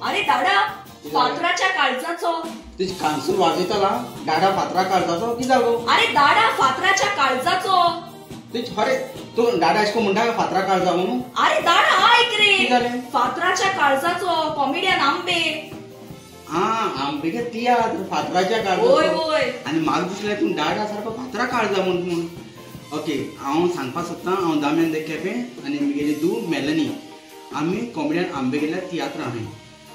अरे दादा फातराच्या काळजाचो तुझी कांसूल वाजयताला दाडा फातरा काळजाचो की जागो अरे दादा फातराच्या काळजाचो तुझ अरे तू दाडा अशको म्हणटा का फातरा काळजा म्हणून अरे दादा ऐक कितें जालें? रे फातराच्या काळजाचो कॉमेडियन आंबे आंबेच्या तियात्र फातराच्या होय काळजाचो होय आणि म्हाका दिसलें तू दाडा सारको फातरा काळजा म्हणून ओके हांव सांगपाक सोदतां हांव दाम्यान दे केपें आनी म्हगेली धूव मेलनी आमी कॉमेडियन आंबे गेल्या तियात्र आहाय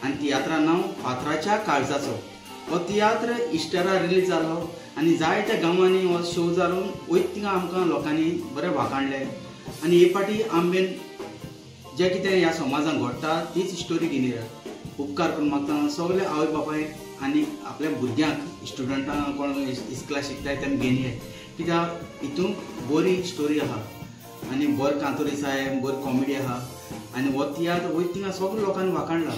आनी तियात्रा नांव फातराच्या काळजाचो हो तियात्र इस्टरा रिलीज जालो आनी जायत्या गांवांनी हो शो जावन वयत थिंगा आमकां लोकांनी बरें वाखाणलें आनी हे फाटी आंबेन जें कितें ह्या समाजान घडटा तीच स्टोरी घेवन येयल्या उपकार करून मागता सगळे आवय बापायक आनी आपल्या भुरग्यांक स्टुडंटांक कोण इस्कला शिकताय तेम घेवन ये कित्याक हितून बरी स्टोरी आहा आनी बरो कांतोरी साहेब बरी कॉमेडी आहा आनी हो तियात्र वयत थिंगा सगळे लोकांनी वाखाणला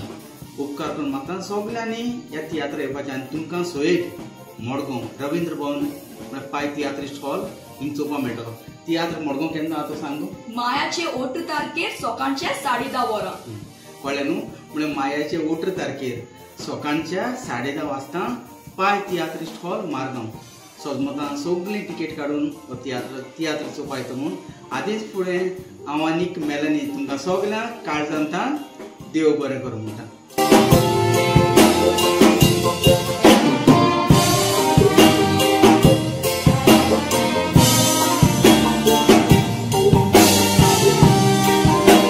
उपकार करून मागता सगळ्यांनी ह्या तियात्र येवपाचें आनी तुमकां सोयेक मडगांव रवींद्र भवन म्हळ्यार पाय तियात्रिस्ट हॉल हिंग चोवपाक मेळटलो तियात्र मडगांव केन्ना आहा तो सांग मायाचे 8 तारखेर सकाळच्या 10:30 वरां कळ्ळें न्हू म्हळ्यार मायाचे 8 तारखेर सकाळच्या 10:30 वाजता पाय तियात्रिस्ट हॉल मारगांव सोजमतां सगळीं टिकेट काडून तियात्र चोवपा येता म्हूण आदींच फुडें हांव आनीक मेलनी तुमकां सगळ्यांक काळजांतां देव बरें करूं म्हणटा